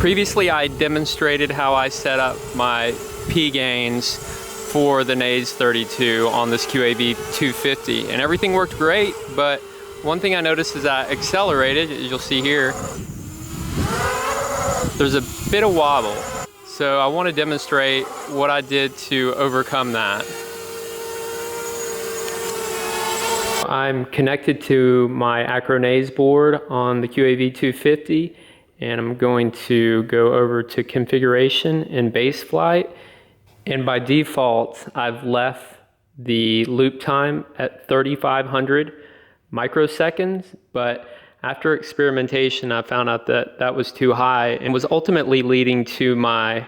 Previously, I demonstrated how I set up my P gains for the Naze32 on this QAV250, and everything worked great, but one thing I noticed is I accelerated, as you'll see here, there's a bit of wobble. So I want to demonstrate what I did to overcome that. I'm connected to my Acro Naze board on the QAV250, and I'm going to go over to configuration and base flight. And by default, I've left the loop time at 3,500 microseconds, but after experimentation, I found out that that was too high and was ultimately leading to my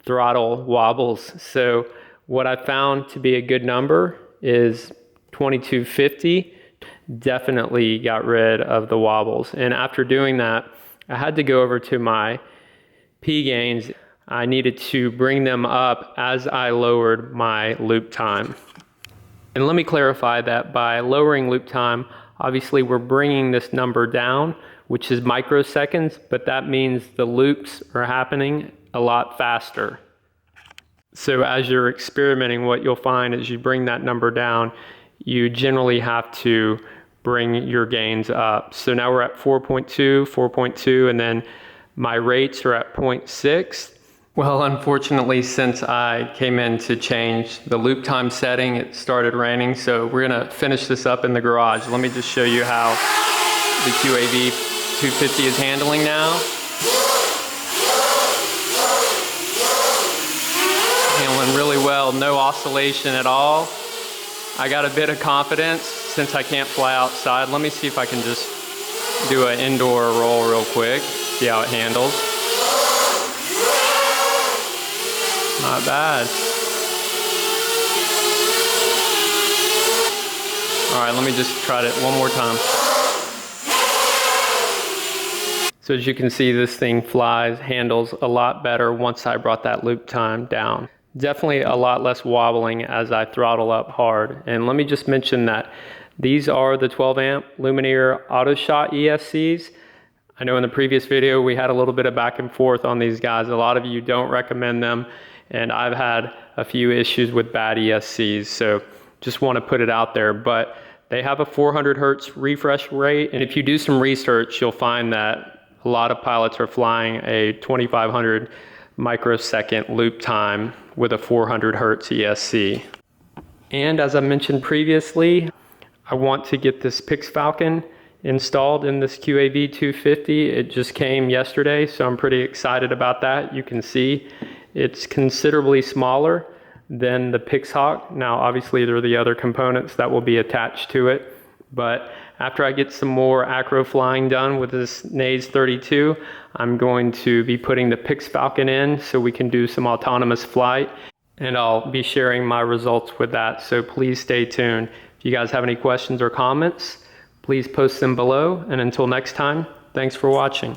throttle wobbles. So what I found to be a good number is 2250. Definitely got rid of the wobbles. And after doing that, I had to go over to my P gains. I needed to bring them up as I lowered my loop time. And let me clarify that by lowering loop time, obviously we're bringing this number down, which is microseconds, but that means the loops are happening a lot faster. So as you're experimenting, what you'll find is you bring that number down, you generally have to bring your gains up. So now we're at 4.2, and then my rates are at 0.6. Well, unfortunately, since I came in to change the loop time setting, it started raining, so we're gonna finish this up in the garage. Let me just show you how the QAV250 is handling now. Handling really well, no oscillation at all. I got a bit of confidence since I can't fly outside. Let me see if I can just do an indoor roll real quick, see how it handles. Not bad. All right, let me just try it one more time. So as you can see, this thing handles a lot better once I brought that loop time down. Definitely a lot less wobbling as I throttle up hard. And let me just mention that these are the 12 amp Lumineer auto shot ESCs. I know in the previous video we had a little bit of back and forth on these guys. A lot of you don't recommend them, and I've had a few issues with bad ESCs, so just want to put it out there. But they have a 400 hertz refresh rate, and if you do some research, you'll find that a lot of pilots are flying a 2500 microsecond loop time with a 400 hertz ESC. And as I mentioned previously, I want to get this Pix Falcon installed in this QAV250. It just came yesterday, so I'm pretty excited about that. You can see it's considerably smaller than the Pix Hawk. Now, obviously, there are the other components that will be attached to it, but after I get some more acro flying done with this Naze32, I'm going to be putting the Pix Falcon in so we can do some autonomous flight, and I'll be sharing my results with that, so please stay tuned. If you guys have any questions or comments, please post them below, and until next time, thanks for watching.